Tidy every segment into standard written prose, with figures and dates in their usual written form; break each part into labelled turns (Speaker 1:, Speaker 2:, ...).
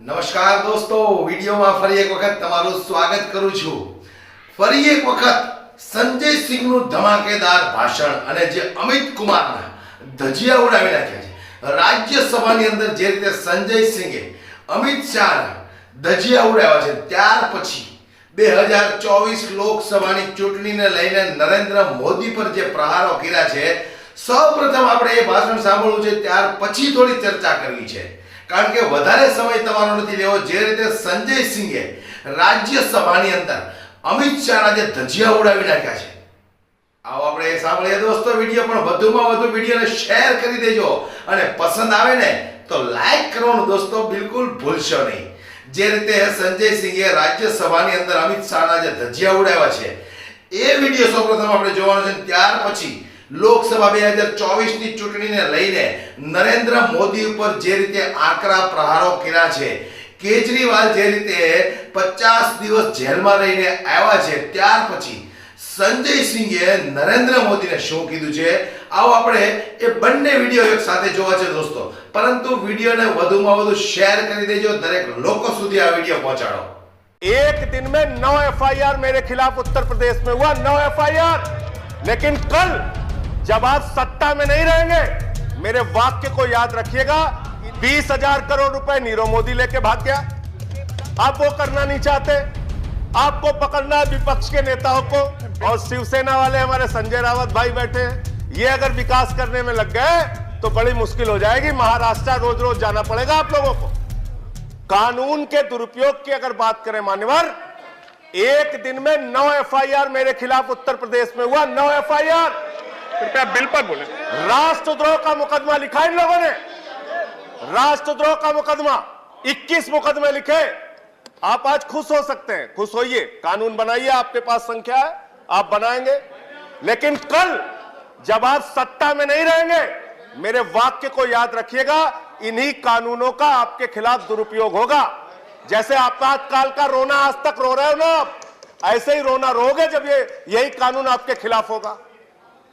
Speaker 1: નમસ્કાર દોસ્તો, વિડીયોમાં ફરી એક વખત તમારું સ્વાગત કરું છું. ફરી એક વખત સંજય સિંહનું ધમાકેદાર ભાષણ અને જે અમિત કુમારના ધજિયા ઉડાવી નાખ્યા છે. રાજ્યસભાની અંદર જે રીતે સંજય સિંહે અમિત શાહના ધજિયા ઉડાવ્યા છે, ત્યાર પછી 2024 લોકસભાની ચૂંટણીને લઈને નરેન્દ્ર મોદી પર જે પ્રહારો કર્યા છે, સૌપ્રથમ આપણે એ ભાષણ સાંભળવું છે, ત્યાર પછી થોડી ચર્ચા કરવી છે. કારણ કે વધારે સમય તમારો નથી લેવો. જે રીતે સંજય સિંહે રાજ્યસભાની અંદર અમિત શાહના જે ધજિયા ઉડાવી નાખ્યા છે, આવો આપણે સાંભળીએ દોસ્તો. વિડીયો પણ વધુમાં વધુ વિડીયોને શેર કરી દેજો અને પસંદ આવે ને તો લાઈક કરવાનું દોસ્તો બિલકુલ ભૂલશો નહીં. જે રીતે સંજય સિંહે રાજ્યસભાની અંદર અમિત શાહના જે ધજિયા ઉડાવ્યા છે, એ વિડીયો સૌપ્રથમ આપણે જોવાનો છે. ત્યાર પછી લોકસભા 2024 ની ચૂંટણીને લઈને નરેન્દ્ર મોદી ઉપર જે રીતે આકરા પ્રહારો કર્યા છે, કેજરીવાલ જે રીતે 50 દિવસ જેલમાં રહીને આવ્યા છે, ત્યાર પછી સંજય સિંહે નરેન્દ્ર મોદીને શું કીધું છે, આવો આપણે એ બંને વિડીયો એક સાથે જોવા છે દોસ્તો. પરંતુ વિડીયોને વધુમાં વધુ શેર કરી દેજો, દરેક લોકો સુધી આ વિડીયો પહોંચાડો.
Speaker 2: एक दिन में 9 FIR मेरे खिलाफ उत्तर प्रदेश में हुआ, 9 FIR। लेकिन कल जब आप सत्ता में नहीं रहेंगे, मेरे वाक्य को याद रखिएगा, 20,000 करोड़ रुपए नीरव मोदी लेके भाग गया। आप वो करना नहीं चाहते, आपको पकड़ना है विपक्ष के नेताओं को, और शिवसेना वाले हमारे संजय रावत भाई बैठे हैं, ये अगर विकास करने में लग गए तो बड़ी मुश्किल हो जाएगी। महाराष्ट्र रोज रोज जाना पड़ेगा आप लोगों को। कानून के दुरुपयोग की अगर बात करें मान्यवर, एक दिन में 9 FIR मेरे खिलाफ उत्तर प्रदेश में हुआ, 9 FIR।
Speaker 3: कृपया बिल पर बोले।
Speaker 2: राष्ट्रद्रोह का मुकदमा लिखा इन लोगों ने, राष्ट्रद्रोह का मुकदमा 21 मुकदमे लिखे। आप आज खुश हो सकते हैं, खुश होइए, कानून बनाइए, आपके पास संख्या है, आप बनाएंगे। लेकिन कल जब आप सत्ता में नहीं रहेंगे, मेरे वाक्य को याद रखिएगा, इन्हीं कानूनों का आपके खिलाफ दुरुपयोग होगा। जैसे आपातकाल का रोना आज तक रो रहे हो ना आप, ऐसे ही रोना रोगे जब यही कानून आपके खिलाफ होगा।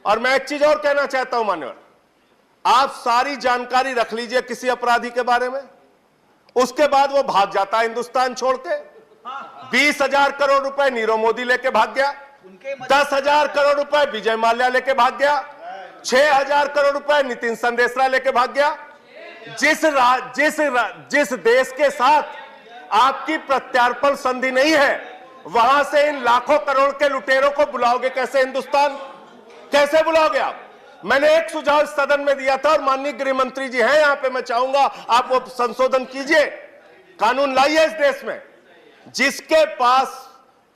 Speaker 2: और मैं एक चीज और कहना चाहता हूं मान्यवर, आप सारी जानकारी रख लीजिए किसी अपराधी के बारे में, उसके बाद वो भाग जाता है हिंदुस्तान छोड़ के। 20,000 करोड़ रुपए नीरव मोदी लेके भाग गया, 10,000 करोड़ रुपए विजय माल्या लेके भाग गया, 6,000 करोड़ रुपए नितिन संदेशरा लेके भाग गया। जिस देश के साथ आपकी प्रत्यार्पण संधि नहीं है, वहां से इन लाखों करोड़ के लुटेरों को बुलाओगे कैसे? हिंदुस्तान कैसे बुलाओगे आप? मैंने एक सुझाव सदन में दिया था, और माननीय गृह मंत्री जी हैं यहां पे, मैं चाहूंगा आप वो संशोधन कीजिए, कानून लाइए इस देश में। जिसके पास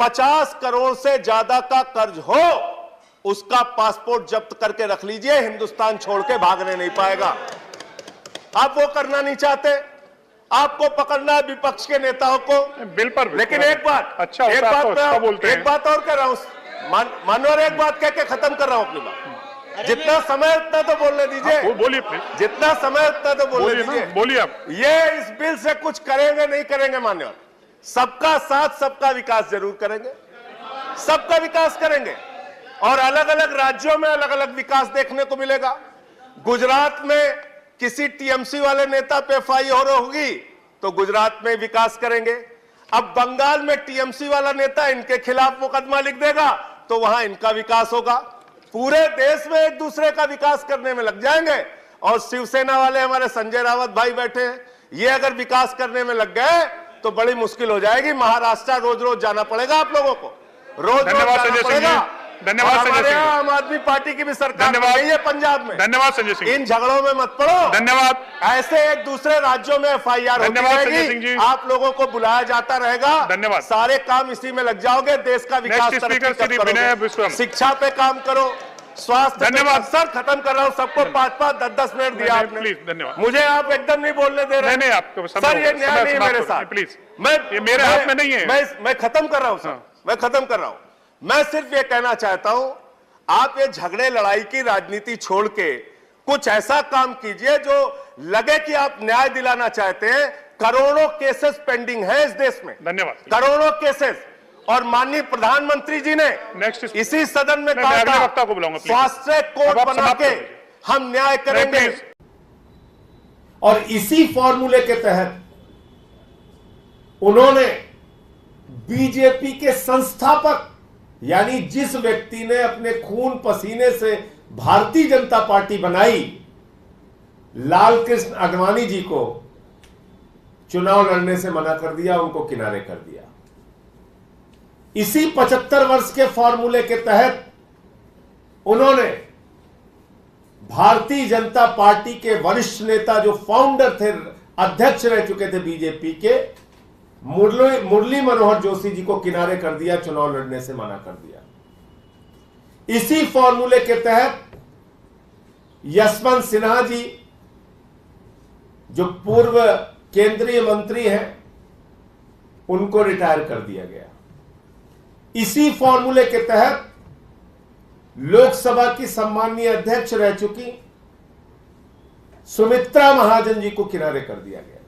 Speaker 2: 50 करोड़ से ज्यादा का कर्ज हो, उसका पासपोर्ट जब्त करके रख लीजिए, हिंदुस्तान छोड़ के भागने नहीं पाएगा। आप वो करना नहीं चाहते, आपको पकड़ना है विपक्ष के नेताओं को
Speaker 3: बिल पर।
Speaker 2: लेकिन एक बात,
Speaker 3: अच्छा
Speaker 2: एक बात
Speaker 3: बोलते हैं।
Speaker 2: एक बात और कह रहा हूं मानवर, एक बात कह के खत्म कर रहा हूं अपनी बात। जितना समय उतना तो बोलने दीजिए,
Speaker 3: बोलिए प्लीज।
Speaker 2: जितना समय उतना तो बोलने दीजिए।
Speaker 3: बोलिए आप।
Speaker 2: ये इस बिल से कुछ करेंगे नहीं करेंगे मान्यवर, सबका साथ सबका विकास जरूर करेंगे, सबका विकास करेंगे। और अलग अलग राज्यों में अलग अलग विकास देखने को मिलेगा। गुजरात में किसी टीएमसी वाले नेता पे FIR होगी तो गुजरात में विकास करेंगे। अब बंगाल में टीएमसी वाला नेता इनके खिलाफ मुकदमा लिख देगा तो वहां इनका विकास होगा। पूरे देश में एक दूसरे का विकास करने में लग जाएंगे। और शिवसेना वाले हमारे संजय रावत भाई बैठे हैं, ये अगर विकास करने में लग गए तो बड़ी मुश्किल हो जाएगी। महाराष्ट्र रोज रोज जाना पड़ेगा आप लोगों को, रोज जाना पड़ेगा।
Speaker 3: धन्यवाद संजय सिंह।
Speaker 2: आम आदमी पार्टी की भी सरकार नहीं है पंजाब में।
Speaker 3: धन्यवाद संजय सिंह।
Speaker 2: इन झगड़ों में मत पड़ो।
Speaker 3: धन्यवाद।
Speaker 2: ऐसे एक दूसरे राज्यों में FIR होती रहेगी, आप लोगों को बुलाया जाता रहेगा।
Speaker 3: धन्यवाद।
Speaker 2: सारे काम इसी में लग जाओगे, देश का विकास करोगे। शिक्षा पे काम करो, स्वास्थ्य।
Speaker 3: धन्यवाद
Speaker 2: सर, खत्म कर रहा हूं, सबको 5-5, 10-10 मिनट दिया आपने।
Speaker 3: प्लीज धन्यवाद।
Speaker 2: मुझे आप एकदम नहीं बोलने दे रहे।
Speaker 3: नहीं आपको
Speaker 2: सर, ये न्याय नहीं है मेरे साथ।
Speaker 3: प्लीज,
Speaker 2: ये
Speaker 3: मेरे हाथ में नहीं है।
Speaker 2: मैं खत्म कर रहा हूं सर, मैं खत्म कर रहा हूं। मैं सिर्फ ये कहना चाहता हूं, आप ये झगड़े लड़ाई की राजनीति छोड़ के कुछ ऐसा काम कीजिए जो लगे कि आप न्याय दिलाना चाहते हैं। करोड़ों केसेस पेंडिंग है इस देश में,
Speaker 3: धन्यवाद।
Speaker 2: करोड़ों केसेस। और माननीय प्रधानमंत्री जी ने इसी सदन में कहा था, फास्ट ट्रैक कोर्ट बना के हम न्याय करेंगे। और इसी फॉर्मूले के तहत
Speaker 4: उन्होंने बीजेपी के संस्थापक यानी जिस व्यक्ति ने अपने खून पसीने से भारतीय जनता पार्टी बनाई, लालकृष्ण आडवाणी जी को चुनाव लड़ने से मना कर दिया, उनको किनारे कर दिया। इसी 75 वर्ष के फॉर्मूले के तहत उन्होंने भारतीय जनता पार्टी के वरिष्ठ नेता जो फाउंडर थे, अध्यक्ष रह चुके थे बीजेपी के, मुरली मनोहर जोशी जी को किनारे कर दिया, चुनाव लड़ने से मना कर दिया। इसी फॉर्मूले के तहत यशवंत सिन्हा जी जो पूर्व केंद्रीय मंत्री हैं, उनको रिटायर कर दिया गया। इसी फॉर्मूले के तहत लोकसभा की सम्माननीय अध्यक्ष रह चुकी सुमित्रा महाजन जी को किनारे कर दिया गया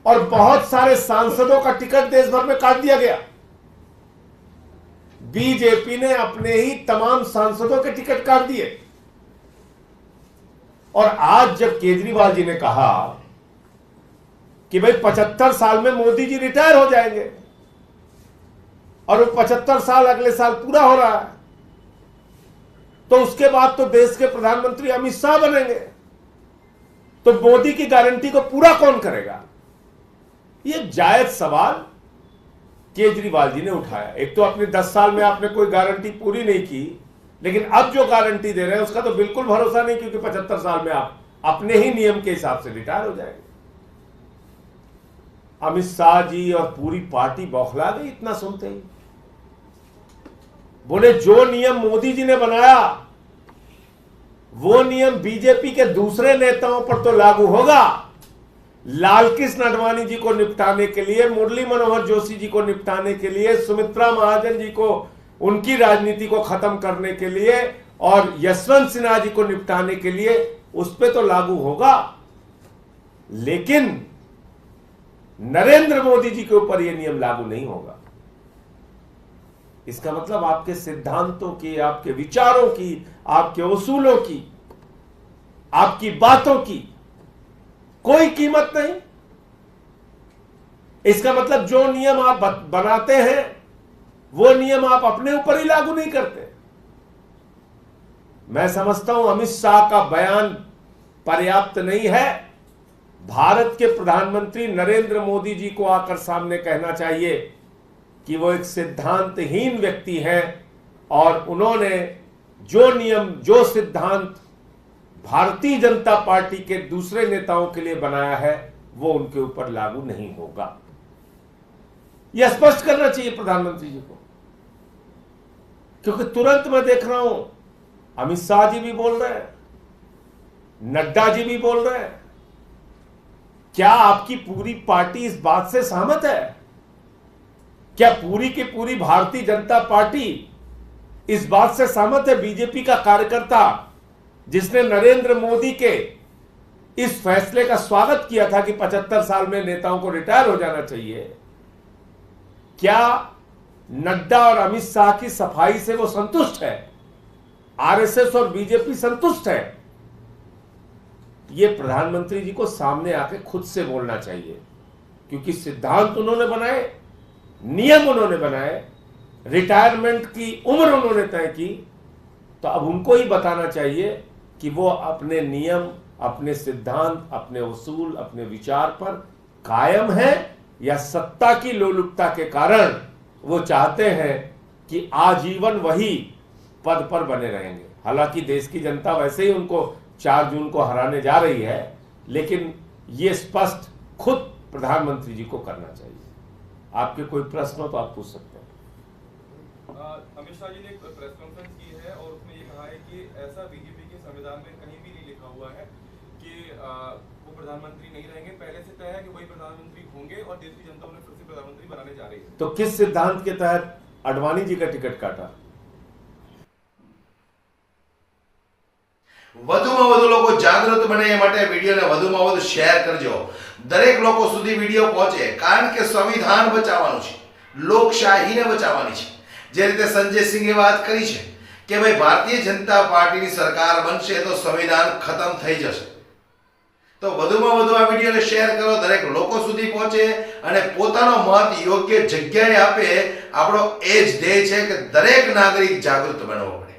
Speaker 4: और बहुत सारे सांसदों का टिकट देश भर में काट दिया गया। बीजेपी ने अपने ही तमाम सांसदों के टिकट काट दिए। और आज जब केजरीवाल जी ने कहा कि भाई 75 साल में मोदी जी रिटायर हो जाएंगे और वो 75 साल अगले साल पूरा हो रहा है, तो उसके बाद तो देश के प्रधानमंत्री अमित शाह बनेंगे, तो मोदी की गारंटी को पूरा कौन करेगा? ये जायज सवाल केजरीवाल जी ने उठाया। एक तो अपने 10 साल में आपने कोई गारंटी पूरी नहीं की, लेकिन अब जो गारंटी दे रहे हैं उसका तो बिल्कुल भरोसा नहीं, क्योंकि 75 साल में आप अपने ही नियम के हिसाब से रिटायर हो जाएंगे। अमित शाह जी और पूरी पार्टी बौखला गई इतना सुनते ही। बोले जो नियम मोदी जी ने बनाया वो नियम बीजेपी के दूसरे नेताओं पर तो लागू होगा। लालकृष्ण आडवाणी जी को निपटाने के लिए, मुरली मनोहर जोशी जी को निपटाने के लिए, सुमित्रा महाजन जी को उनकी राजनीति को खत्म करने के लिए और यशवंत सिन्हा जी को निपटाने के लिए उस पर तो लागू होगा, लेकिन नरेंद्र मोदी जी के ऊपर यह नियम लागू नहीं होगा। इसका मतलब आपके सिद्धांतों की, आपके विचारों की, आपके उसूलों की, आपकी बातों की कोई कीमत नहीं। इसका मतलब जो नियम आप बनाते हैं वो नियम आप अपने ऊपर ही लागू नहीं करते। मैं समझता हूं अमित शाह का बयान पर्याप्त नहीं है। भारत के प्रधानमंत्री नरेंद्र मोदी जी को आकर सामने कहना चाहिए कि वो एक सिद्धांतहीन व्यक्ति हैं और उन्होंने जो नियम, जो सिद्धांत भारतीय जनता पार्टी के दूसरे नेताओं के लिए बनाया है वो उनके ऊपर लागू नहीं होगा। यह स्पष्ट करना चाहिए प्रधानमंत्री जी को, क्योंकि तुरंत मैं देख रहा हूं अमित शाह जी भी बोल रहे हैं, नड्डा जी भी बोल रहे हैं। क्या आपकी पूरी पार्टी इस बात से सहमत है? क्या पूरी की पूरी भारतीय जनता पार्टी इस बात से सहमत है? बीजेपी का कार्यकर्ता जिसने नरेंद्र मोदी के इस फैसले का स्वागत किया था कि 75 साल में नेताओं को रिटायर हो जाना चाहिए, क्या नड्डा और अमित शाह की सफाई से वो संतुष्ट है? आरएसएस और बीजेपी संतुष्ट है? ये प्रधानमंत्री जी को सामने आके खुद से बोलना चाहिए, क्योंकि सिद्धांत उन्होंने बनाए, नियम उन्होंने बनाए, रिटायरमेंट की उम्र उन्होंने तय की, तो अब उनको ही बताना चाहिए कि वो अपने नियम, अपने सिद्धांत, अपने उसूल, अपने विचार पर कायम है या सत्ता की लोलुपता के कारण वो चाहते हैं कि आजीवन वही पद पर बने रहेंगे। हालांकि देश की जनता वैसे ही उनको 4 जून को हराने जा रही है, लेकिन ये स्पष्ट खुद प्रधानमंत्री जी को करना चाहिए। आपके कोई प्रश्न हो तो आप पूछ सकते हैं।
Speaker 5: अमित शाह जी ने एक प्रेस कॉन्फ्रेंस की है और उसमें ये कहा है कि ऐसा बीजेपी के संविधान में कहीं भी नहीं लिखा हुआ है कि वो प्रधानमंत्री नहीं रहेंगे। पहले से तय है कि वही प्रधानमंत्री होंगे और देश की जनता उन्हें फिर से प्रधानमंत्री बनाने जा रही है।
Speaker 4: तो किस सिद्धांत के तहत आडवाणी जी का टिकट काटा?
Speaker 1: વધુમાં વધુ લોકો જાગૃત બને એ માટે વિડીયોને વધુમાં વધુ શેર કરજો, દરેક લોકો સુધી વિડીયો પહોંચે, કારણ કે સંવિધાન બચાવવાનું છે, લોકશાહીને બચાવવાની છે। જે રીતે સંજય સિંહે વાત કરી છે કે ભાઈ ભારતીય જનતા પાર્ટીની સરકાર બનશે તો સંવિધાન ખતમ થઈ જશે, તો વધુમાં વધુ આ વિડીયોને શેર કરો, દરેક લોકો સુધી પહોંચે અને પોતાનો મત યોગ્ય જગ્યાએ આપે. આપણો એ જ ધ્યેય છે કે દરેક નાગરિક જાગૃત બનવો પડે.